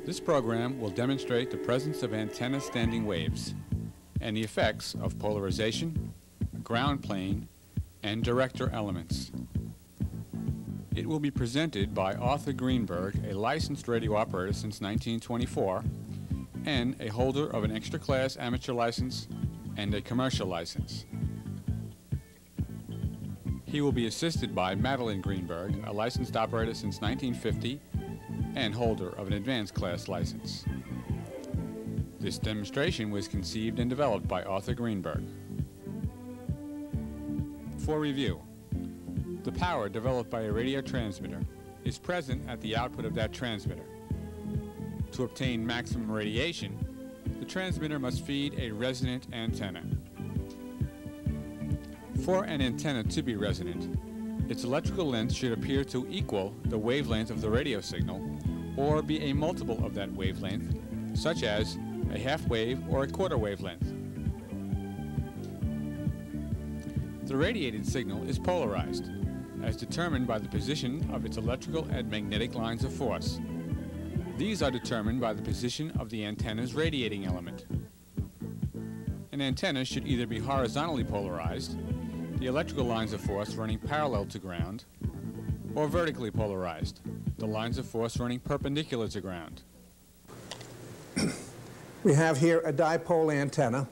This program will demonstrate the presence of antenna standing waves and the effects of polarization, ground plane, and director elements. It will be presented by Arthur Greenberg, a licensed radio operator since 1924 and a holder of an extra class amateur license and a commercial license. He will be assisted by Madeline Greenberg, a licensed operator since 1950 and holder of an advanced class license. This demonstration was conceived and developed by Arthur Greenberg. For review, the power developed by a radio transmitter is present at the output of that transmitter. To obtain maximum radiation, the transmitter must feed a resonant antenna. For an antenna to be resonant, its electrical length should appear to equal the wavelength of the radio signal or be a multiple of that wavelength, such as a half wave or a quarter wavelength. The radiated signal is polarized, as determined by the position of its electrical and magnetic lines of force. These are determined by the position of the antenna's radiating element. An antenna should either be horizontally polarized, the electrical lines of force running parallel to ground, or vertically polarized, the lines of force running perpendicular to ground. We have here a dipole antenna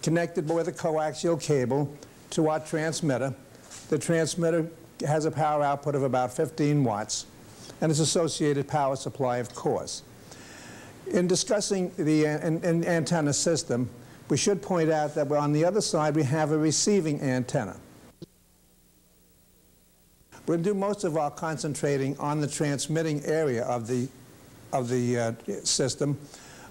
connected with a coaxial cable to our transmitter. The transmitter has a power output of about 15 watts and its associated power supply, of course. In discussing the antenna system, we should point out that on the other side we have a receiving antenna. We'll do most of our concentrating on the transmitting area of the system,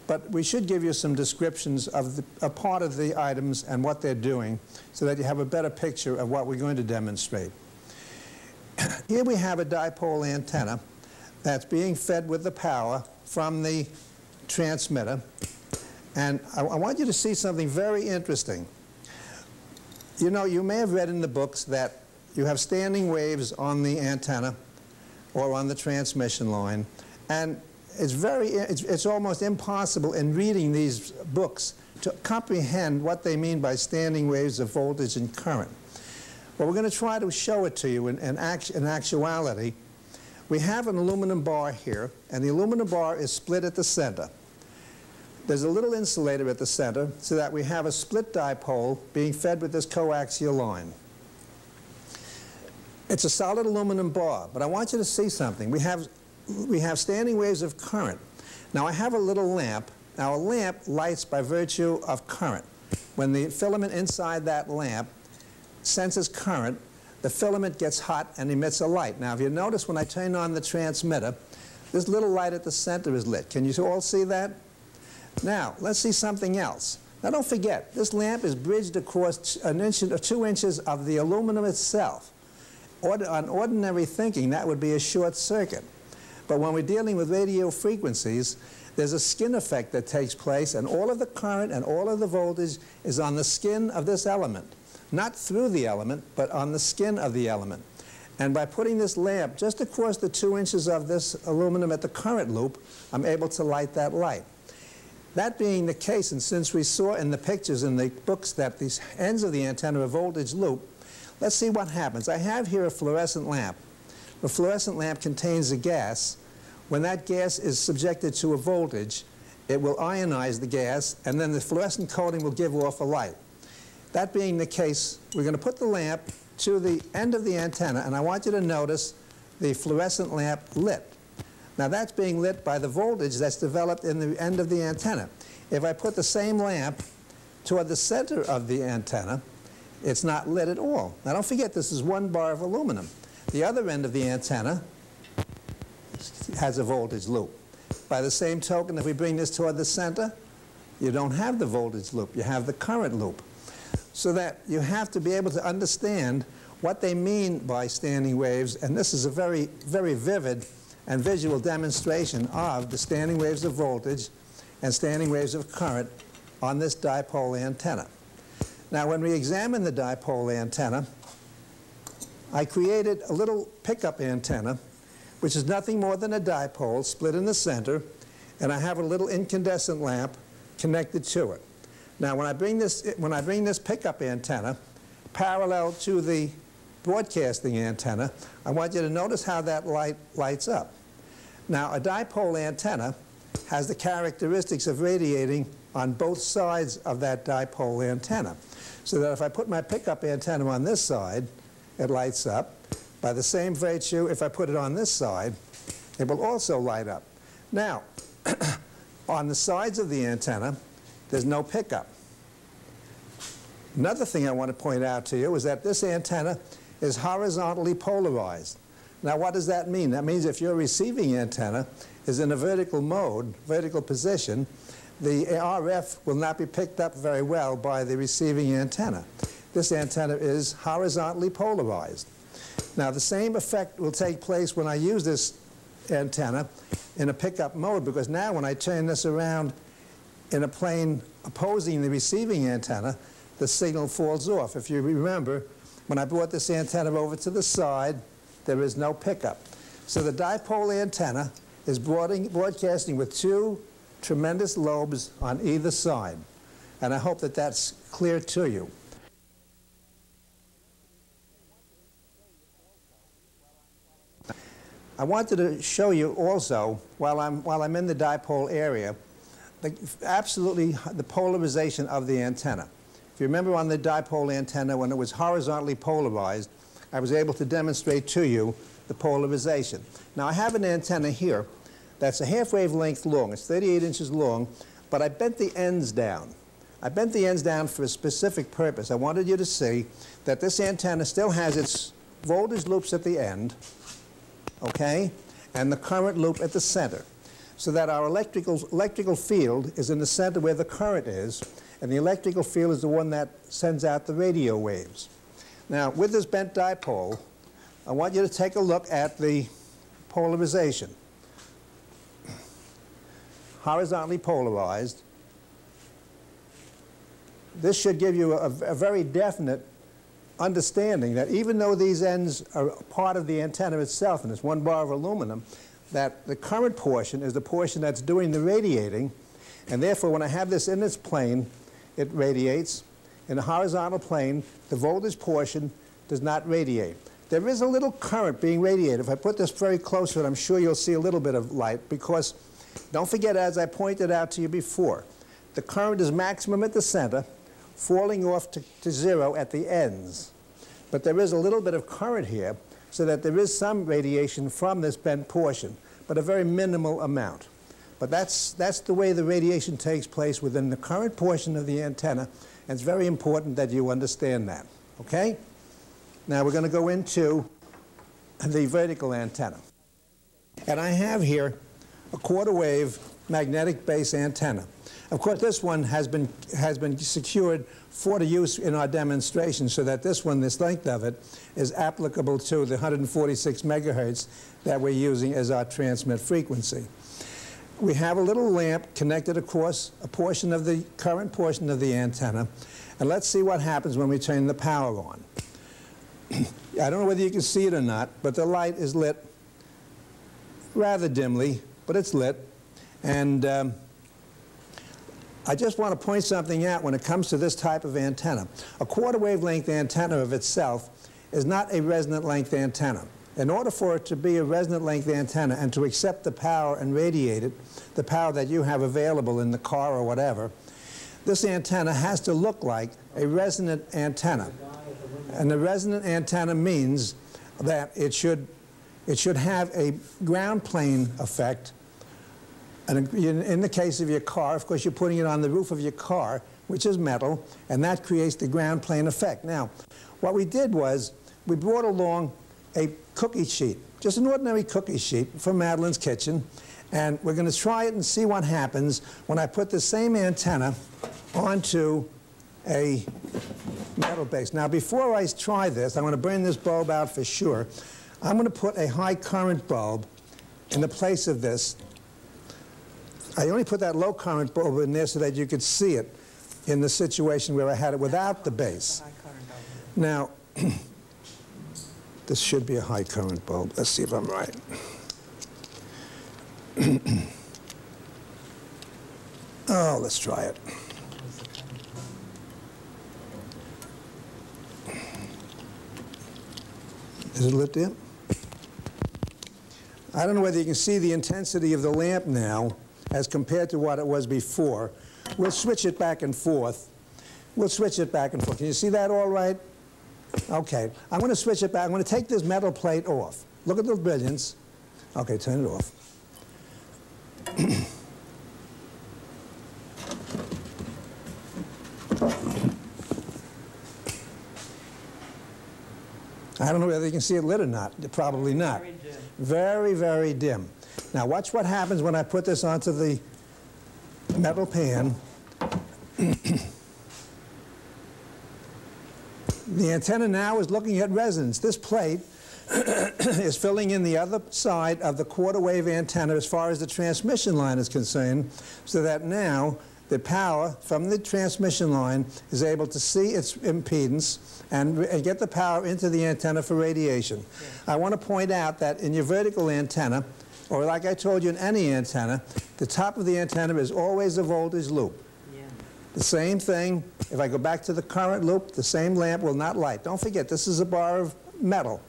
but we should give you some descriptions of a part of the items and what they're doing so that you have a better picture of what we're going to demonstrate. Here we have a dipole antenna that's being fed with the power from the transmitter, and I want you to see something very interesting. You know, you may have read in the books that you have standing waves on the antenna or on the transmission line, and it's almost impossible in reading these books to comprehend what they mean by standing waves of voltage and current. Well, we're going to try to show it to you in actuality. We have an aluminum bar here, and the aluminum bar is split at the center. There's a little insulator at the center so that we have a split dipole being fed with this coaxial line. It's a solid aluminum bar, but I want you to see something. We have standing waves of current. Now I have a little lamp. Now a lamp lights by virtue of current. When the filament inside that lamp senses current, the filament gets hot and emits a light. Now if you notice when I turn on the transmitter, this little light at the center is lit. Can you all see that? Now let's see something else. Now don't forget, this lamp is bridged across 1 inch or 2 inches of the aluminum itself. On ordinary thinking, that would be a short circuit. But when we're dealing with radio frequencies, there's a skin effect that takes place, and all of the current and all of the voltage is on the skin of this element. Not through the element, but on the skin of the element. And by putting this lamp just across the 2 inches of this aluminum at the current loop, I'm able to light that light. That being the case, and since we saw in the pictures in the books that these ends of the antenna are voltage loop, let's see what happens. I have here a fluorescent lamp. The fluorescent lamp contains a gas. When that gas is subjected to a voltage, it will ionize the gas, and then the fluorescent coating will give off a light. That being the case, we're going to put the lamp to the end of the antenna, and I want you to notice the fluorescent lamp lit. Now that's being lit by the voltage that's developed in the end of the antenna. If I put the same lamp toward the center of the antenna, it's not lit at all. Now don't forget, this is 1 bar of aluminum. The other end of the antenna has a voltage loop. By the same token, if we bring this toward the center, you don't have the voltage loop, you have the current loop. So that you have to be able to understand what they mean by standing waves, and this is a very, very vivid and visual demonstration of the standing waves of voltage and standing waves of current on this dipole antenna. Now when we examine the dipole antenna, I created a little pickup antenna which is nothing more than a dipole split in the center, and I have a little incandescent lamp connected to it. Now, when I bring this pickup antenna parallel to the broadcasting antenna, I want you to notice how that light lights up. Now, a dipole antenna has the characteristics of radiating on both sides of that dipole antenna, so that if I put my pickup antenna on this side, it lights up. By the same virtue, if I put it on this side, it will also light up. Now, on the sides of the antenna, there's no pickup. Another thing I want to point out to you is that this antenna is horizontally polarized. Now, what does that mean? That means if your receiving antenna is in a vertical mode, vertical position, the RF will not be picked up very well by the receiving antenna. This antenna is horizontally polarized. Now, the same effect will take place when I use this antenna in a pickup mode, because now when I turn this around in a plane opposing the receiving antenna, the signal falls off. If you remember, when I brought this antenna over to the side, there is no pickup. So the dipole antenna is broadcasting with two tremendous lobes on either side. And I hope that that's clear to you. I wanted to show you also, while I'm in the dipole area, the polarization of the antenna. If you remember on the dipole antenna, when it was horizontally polarized, I was able to demonstrate to you the polarization. Now, I have an antenna here that's a half wavelength long. It's 38 inches long, but I bent the ends down. I bent the ends down for a specific purpose. I wanted you to see that this antenna still has its voltage loops at the end, okay, and the current loop at the center, so that our electrical field is in the center where the current is, and the electrical field is the one that sends out the radio waves. Now, with this bent dipole, I want you to take a look at the polarization. Horizontally polarized. This should give you a very definite understanding that even though these ends are part of the antenna itself, and it's one bar of aluminum, that the current portion is the portion that's doing the radiating, and therefore when I have this in its plane, it radiates. In the horizontal plane, the voltage portion does not radiate. There is a little current being radiated. If I put this very close to it, I'm sure you'll see a little bit of light, because don't forget, as I pointed out to you before, the current is maximum at the center, falling off to zero at the ends. But there is a little bit of current here, so that there is some radiation from this bent portion, but a very minimal amount. But that's the way the radiation takes place within the current portion of the antenna, and it's very important that you understand that, okay? Now we're going to go into the vertical antenna. And I have here a quarter wave magnetic base antenna. Of course, this one has been secured for the use in our demonstration, so that this length of it, is applicable to the 146 megahertz that we're using as our transmit frequency. We have a little lamp connected across a portion of the current portion of the antenna, and let's see what happens when we turn the power on. I don't know whether you can see it or not, but the light is lit rather dimly, but it's lit. And I just want to point something out when it comes to this type of antenna. A quarter wavelength antenna of itself is not a resonant length antenna. In order for it to be a resonant length antenna and to accept the power and radiate it, the power that you have available in the car or whatever, this antenna has to look like a resonant antenna. And the resonant antenna means that it should have a ground plane effect. And in the case of your car, of course, you're putting it on the roof of your car, which is metal, and that creates the ground plane effect. Now, what we did was we brought along a cookie sheet, just an ordinary cookie sheet from Madeline's kitchen, and we're going to try it and see what happens when I put the same antenna onto a metal base. Now, before I try this, I'm going to burn this bulb out for sure. I'm going to put a high current bulb in the place of this. I only put that low current bulb in there so that you could see it in the situation where I had it without the base. Now, this should be a high current bulb. Let's see if I'm right. Oh, let's try it. Is it lit there? I don't know whether you can see the intensity of the lamp now as compared to what it was before. We'll switch it back and forth. We'll switch it back and forth. Can you see that all right? Okay. I'm going to switch it back. I'm going to take this metal plate off. Look at the brilliance. Okay, turn it off. I don't know whether you can see it lit or not. Probably not. Very dim. Very, very dim. Now watch what happens when I put this onto the metal pan. The antenna now is looking at resonance. This plate is filling in the other side of the quarter wave antenna as far as the transmission line is concerned, so that now the power from the transmission line is able to see its impedance and get the power into the antenna for radiation. Yeah. I want to point out that in your vertical antenna, or like I told you in any antenna, the top of the antenna is always a voltage loop. Yeah. The same thing, if I go back to the current loop, the same lamp will not light. Don't forget, this is a bar of metal,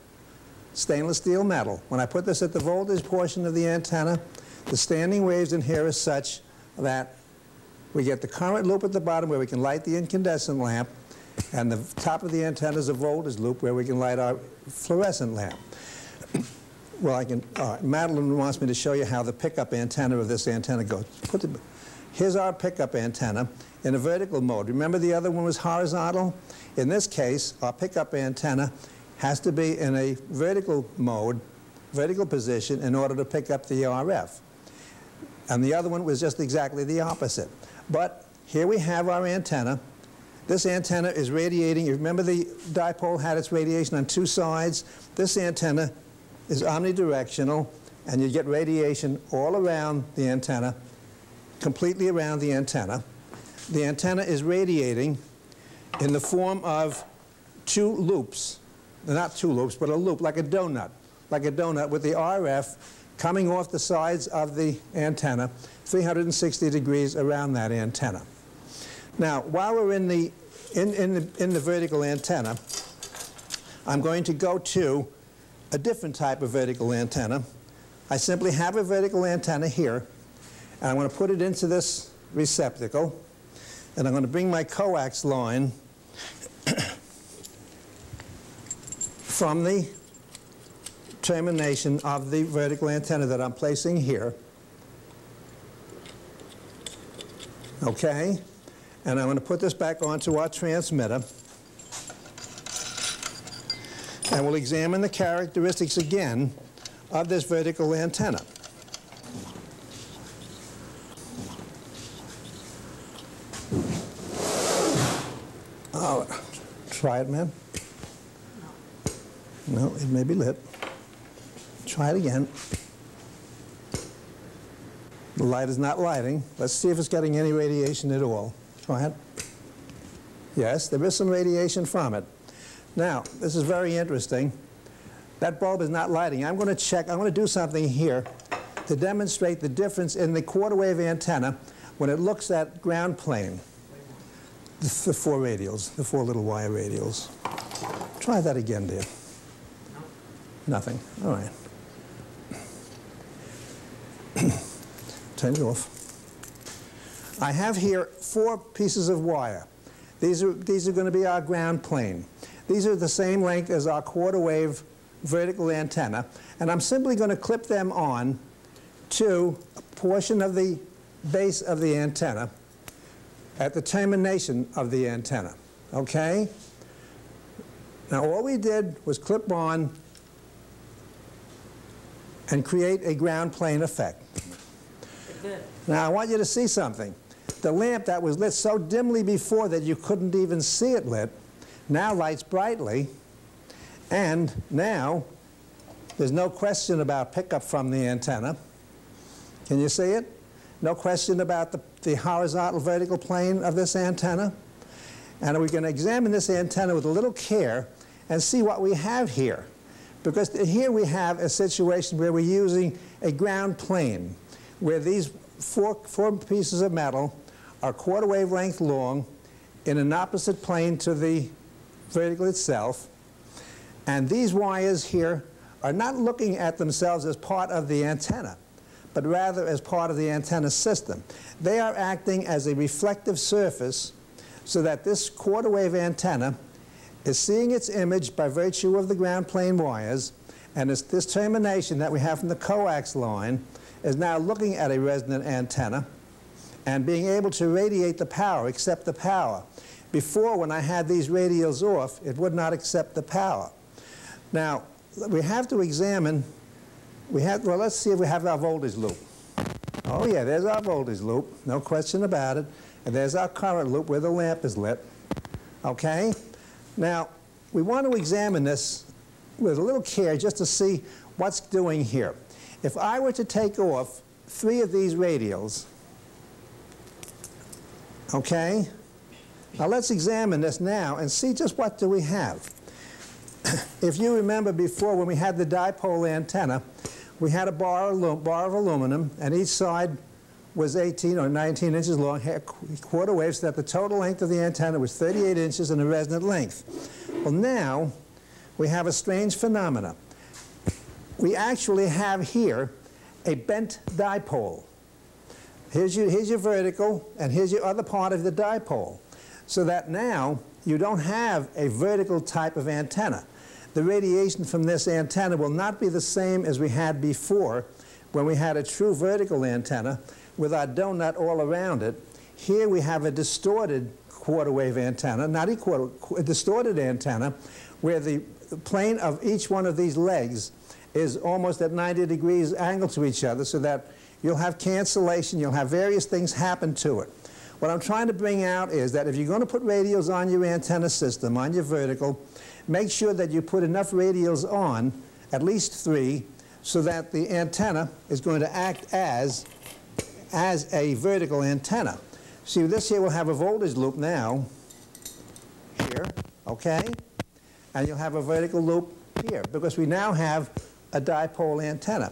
stainless steel metal. When I put this at the voltage portion of the antenna, the standing waves in here are such that we get the current loop at the bottom where we can light the incandescent lamp, and the top of the antenna is a voltage loop where we can light our fluorescent lamp. Well, Madeline wants me to show you how the pickup antenna of this antenna goes. Here's our pickup antenna in a vertical mode. Remember the other one was horizontal? In this case, our pickup antenna has to be in a vertical mode, vertical position, in order to pick up the RF. And the other one was just exactly the opposite. But here we have our antenna. This antenna is radiating. You remember the dipole had its radiation on two sides? This antenna is omnidirectional, and you get radiation all around the antenna, completely around the antenna. The antenna is radiating in the form of two loops. Not two loops, but a loop, like a donut with the RF coming off the sides of the antenna, 360 degrees around that antenna. Now, while we're in the vertical antenna, I'm going to go to a different type of vertical antenna. I simply have a vertical antenna here, and I'm going to put it into this receptacle, and I'm going to bring my coax line from the termination of the vertical antenna that I'm placing here. Okay? And I'm going to put this back onto our transmitter. And we'll examine the characteristics again of this vertical antenna. Oh, try it, man. No, it may be lit. Try it again. The light is not lighting. Let's see if it's getting any radiation at all. Try it. Yes, there is some radiation from it. Now, this is very interesting. That bulb is not lighting. I'm going to check. I'm going to do something here to demonstrate the difference in the quarter wave antenna when it looks at ground plane. The four radials, the four little wire radials. Try that again, dear. Nothing. All right. Turn it off. I have here 4 pieces of wire. These are going to be our ground plane. These are the same length as our quarter wave vertical antenna, and I'm simply going to clip them on to a portion of the base of the antenna at the termination of the antenna. Okay? Now all we did was clip on and create a ground plane effect. Now I want you to see something. The lamp that was lit so dimly before that you couldn't even see it lit now lights brightly, and now there's no question about pickup from the antenna. Can you see it? No question about the horizontal vertical plane of this antenna. And we're going to examine this antenna with a little care and see what we have here. Because here we have a situation where we're using a ground plane. where these four pieces of metal are quarter wavelength long in an opposite plane to the vertical itself. And these wires here are not looking at themselves as part of the antenna, but rather as part of the antenna system. They are acting as a reflective surface so that this quarter wave antenna is seeing its image by virtue of the ground plane wires, and this termination that we have from the coax line is now looking at a resonant antenna and being able to radiate the power, accept the power. Before, when I had these radials off, it would not accept the power. Now, we have to examine, well, let's see if we have our voltage loop. Oh yeah, there's our voltage loop, no question about it. And there's our current loop where the lamp is lit. Okay? Now, we want to examine this with a little care just to see what's doing here. If I were to take off 3 of these radials, okay? Now let's examine this now and see just what do we have. If you remember before when we had the dipole antenna, we had a bar of aluminum, and each side was 18 or 19 inches long, quarter wave, so that the total length of the antenna was 38 inches in the resonant length. Well, now we have a strange phenomena. We actually have here a bent dipole. Here's your vertical, and here's your other part of the dipole. So that now you don't have a vertical type of antenna. The radiation from this antenna will not be the same as we had before when we had a true vertical antenna with our donut all around it. Here we have a distorted quarter wave antenna, not a distorted antenna, where the plane of each one of these legs is almost at 90 degrees angle to each other, so that you'll have cancellation, you'll have various things happen to it. What I'm trying to bring out is that if you're going to put radials on your antenna system, on your vertical, make sure that you put enough radials on, at least 3, so that the antenna is going to act as a vertical antenna. See, this here will have a voltage loop now, here, okay? And you'll have a vertical loop here, because we now have a dipole antenna.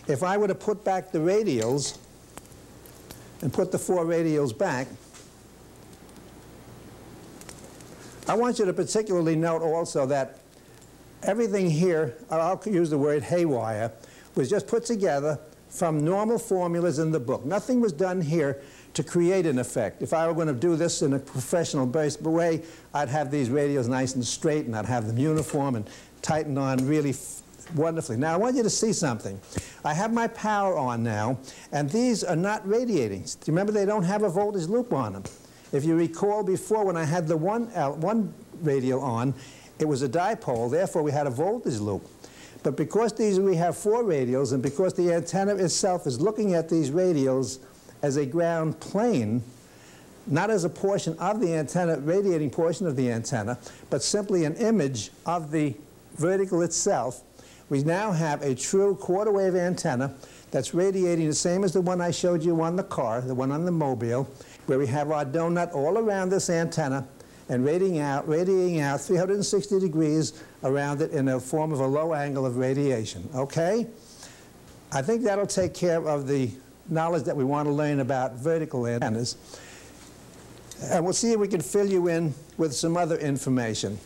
If I were to put back the radials, and put the 4 radials back, I want you to particularly note also that everything here, I'll use the word haywire, was just put together from normal formulas in the book. Nothing was done here to create an effect. If I were going to do this in a professional way, I'd have these radials nice and straight, and I'd have them uniform and tightened on really wonderfully. Now, I want you to see something. I have my power on now, and these are not radiating. Do you remember they don't have a voltage loop on them? If you recall before, when I had the one radial on, it was a dipole, therefore we had a voltage loop. But because we have 4 radials, and because the antenna itself is looking at these radials as a ground plane, not as a portion of the antenna, radiating portion of the antenna, but simply an image of the vertical itself, we now have a true quarter wave antenna that's radiating the same as the one I showed you on the car, the one on the mobile, where we have our donut all around this antenna and radiating out 360 degrees around it in the form of a low angle of radiation. Okay? I think that'll take care of the knowledge that we want to learn about vertical antennas. And we'll see if we can fill you in with some other information.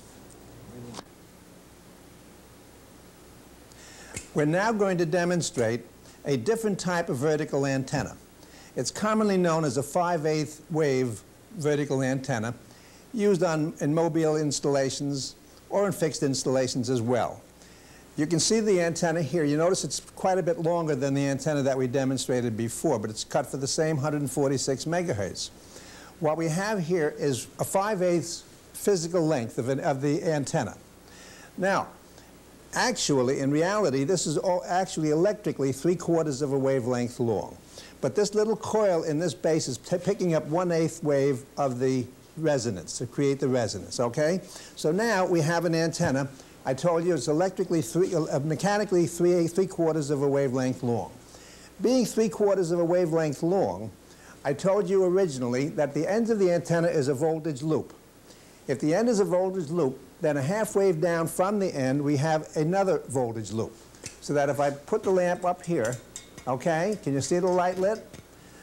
We're now going to demonstrate a different type of vertical antenna. It's commonly known as a 5/8 wave vertical antenna, used in mobile installations or in fixed installations as well. You can see the antenna here. You notice it's quite a bit longer than the antenna that we demonstrated before, but it's cut for the same 146 megahertz. What we have here is a 5/8 physical length of the antenna. Now, actually, in reality, this is actually electrically 3/4 of a wavelength long. But this little coil in this base is picking up 1/8 wave of the resonance to create the resonance, okay? So now we have an antenna. I told you it's mechanically 3/4 of a wavelength long. Being 3/4 of a wavelength long, I told you originally that the end of the antenna is a voltage loop. If the end is a voltage loop, then a half wave down from the end, we have another voltage loop. So that if I put the lamp up here, Okay, can you see the light lit?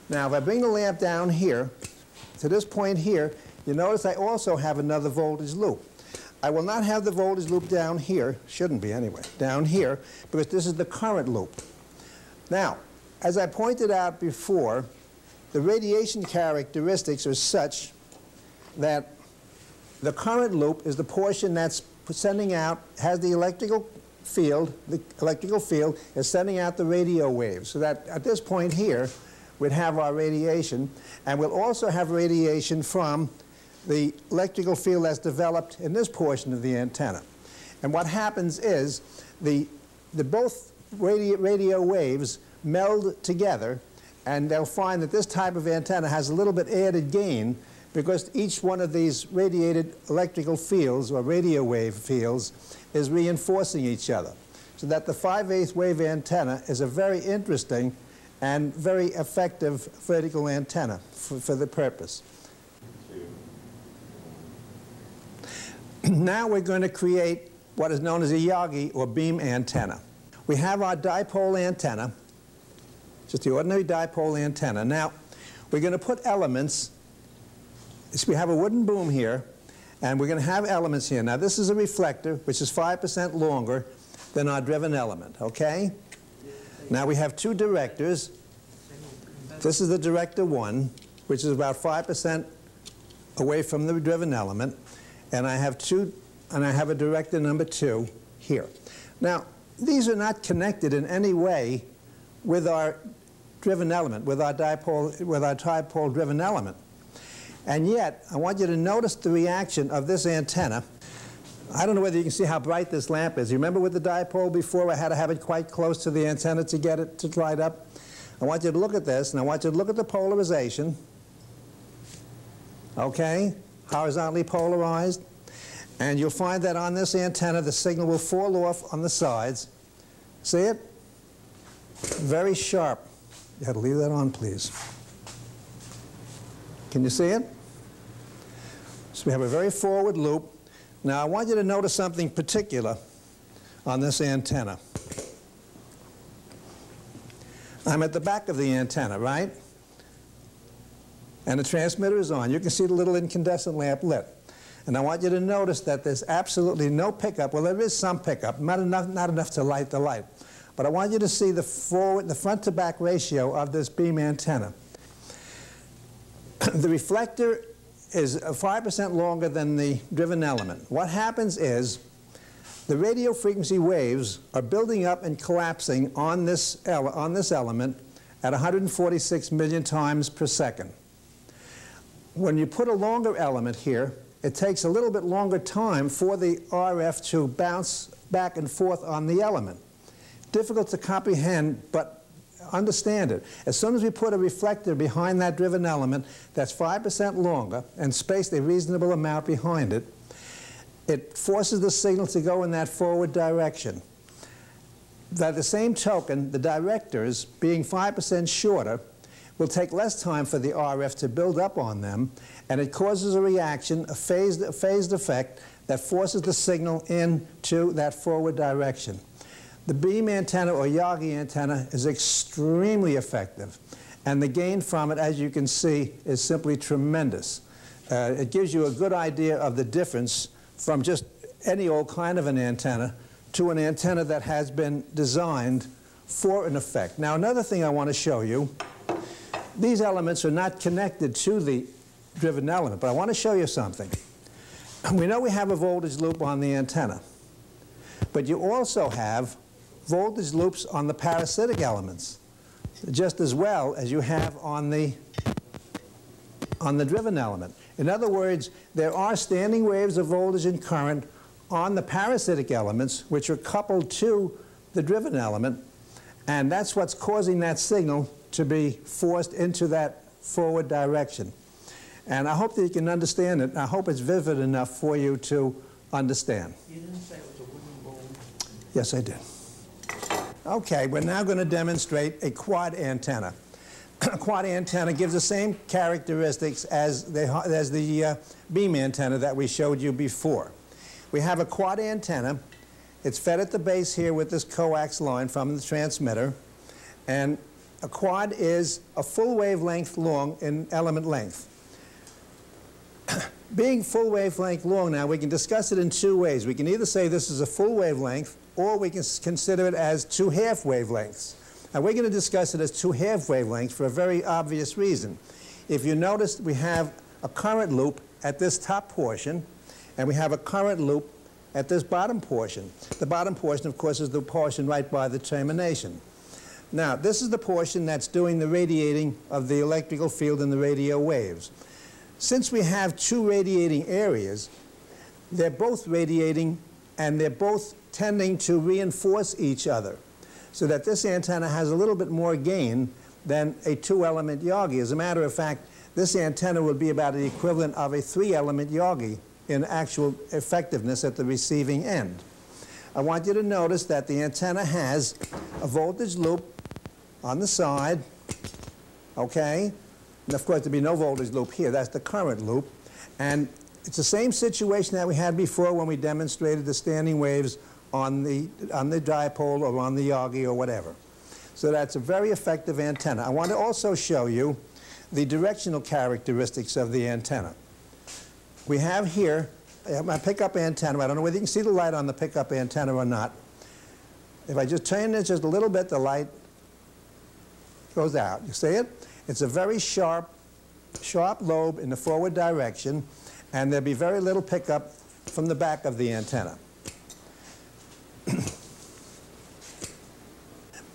Now, if I bring the lamp down here, to this point here, you notice I also have another voltage loop. I will not have the voltage loop down here, shouldn't be anyway, down here, because this is the current loop. Now, as I pointed out before, the radiation characteristics are such that the current loop is the portion that's sending out, has the electrical field is sending out the radio waves. So that at this point here, we'd have our radiation, and we'll also have radiation from the electrical field that's developed in this portion of the antenna. And what happens is both radio waves meld together, and they'll find that this type of antenna has a little bit added gain because each one of these radiated electrical fields or radio wave fields is reinforcing each other. So that the 5/8 wave antenna is a very interesting and very effective vertical antenna for the purpose. Now we're going to create what is known as a yagi or beam antenna. We have our dipole antenna, just the ordinary dipole antenna. Now we're going to put elements. So we have a wooden boom here, and we're going to have elements here. Now this is a reflector, which is 5% longer than our driven element, okay? Now we have two directors. This is the director 1, which is about 5% away from the driven element, and I have a director number 2 here. Now these are not connected in any way with our driven element, with our dipole driven element. And yet, I want you to notice the reaction of this antenna. I don't know whether you can see how bright this lamp is. You remember with the dipole before I had to have it quite close to the antenna to get it to light up? I want you to look at this, and I want you to look at the polarization. Okay? Horizontally polarized. And you'll find that on this antenna, the signal will fall off on the sides. See it? Very sharp. You had to leave that on, please. Can you see it? So we have a very forward loop. Now I want you to notice something particular on this antenna. I'm at the back of the antenna, right? And the transmitter is on. You can see the little incandescent lamp lit. And I want you to notice that there's absolutely no pickup. Well, there is some pickup, not enough to light the light. But I want you to see the front to back ratio of this beam antenna. The reflector is 5% longer than the driven element. What happens is the radio frequency waves are building up and collapsing on this element at 146 million times per second. When you put a longer element here, it takes a little bit longer time for the RF to bounce back and forth on the element. Difficult to comprehend, but understand it. As soon as we put a reflector behind that driven element that's 5% longer and spaced a reasonable amount behind it, it forces the signal to go in that forward direction. By the same token, the directors, being 5% shorter, will take less time for the RF to build up on them, and it causes a reaction, a phased effect, that forces the signal into that forward direction. The beam antenna or yagi antenna is extremely effective, and the gain from it, as you can see, is simply tremendous. It gives you a good idea of the difference from just any old kind of an antenna to an antenna that has been designed for an effect. Now, another thing I want to show you, these elements are not connected to the driven element, but I want to show you something. We know we have a voltage loop on the antenna, but you also have voltage loops on the parasitic elements, just as well as you have on the driven element. In other words, there are standing waves of voltage and current on the parasitic elements, which are coupled to the driven element, and that's what's causing that signal to be forced into that forward direction. And I hope that you can understand it. I hope it's vivid enough for you to understand. You didn't say it was a wooden bowl? Yes, I did. Okay, we're now going to demonstrate a quad antenna. A quad antenna gives the same characteristics as the beam antenna that we showed you before. We have a quad antenna. It's fed at the base here with this coax line from the transmitter. And a quad is a full wavelength long in element length. Being full wavelength long now, we can discuss it in two ways. We can either say this is a full wavelength, or we can consider it as two half wavelengths. And we're going to discuss it as two half wavelengths for a very obvious reason. If you notice, we have a current loop at this top portion, and we have a current loop at this bottom portion. The bottom portion, of course, is the portion right by the termination. Now, this is the portion that's doing the radiating of the electrical field in the radio waves. Since we have two radiating areas, they're both radiating and they're both tending to reinforce each other, so that this antenna has a little bit more gain than a two-element yagi. As a matter of fact, this antenna would be about the equivalent of a three-element yagi in actual effectiveness at the receiving end. I want you to notice that the antenna has a voltage loop on the side, okay? And of course, there'd be no voltage loop here. That's the current loop. And it's the same situation that we had before when we demonstrated the standing waves on the dipole or on the yagi or whatever. So that's a very effective antenna. I want to also show you the directional characteristics of the antenna. We have here my pickup antenna. I don't know whether you can see the light on the pickup antenna or not. If I just turn it just a little bit, the light goes out. You see it? It's a very sharp lobe in the forward direction, and there'll be very little pickup from the back of the antenna.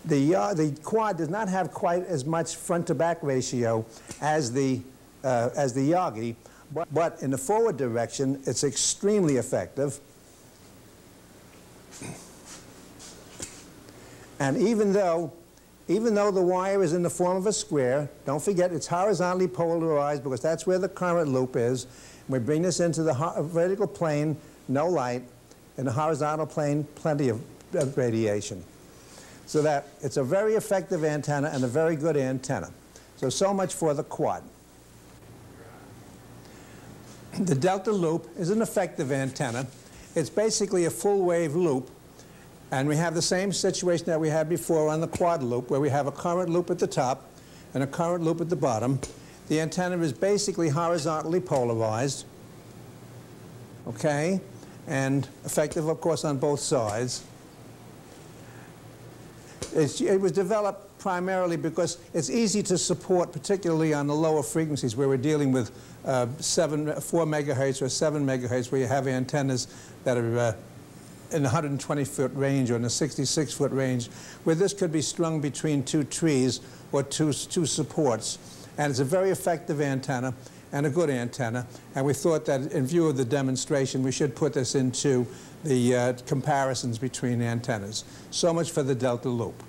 The quad does not have quite as much front-to-back ratio as the yagi, but in the forward direction, it's extremely effective. And even though the wire is in the form of a square, don't forget it's horizontally polarized because that's where the current loop is. We bring this into the vertical plane, no light. In the horizontal plane, plenty of radiation. So that it's a very effective antenna and a very good antenna. So much for the quad. The delta loop is an effective antenna. It's basically a full wave loop. And we have the same situation that we had before on the quad loop, where we have a current loop at the top and a current loop at the bottom. The antenna is basically horizontally polarized, okay, and effective, of course, on both sides. It was developed primarily because it's easy to support, particularly on the lower frequencies where we're dealing with 4 megahertz or 7 megahertz, where you have antennas that are in the 120-foot range or in the 66-foot range, where this could be strung between two trees or two supports. And it's a very effective antenna and a good antenna. And we thought that in view of the demonstration, we should put this into the comparisons between antennas. So much for the delta loop.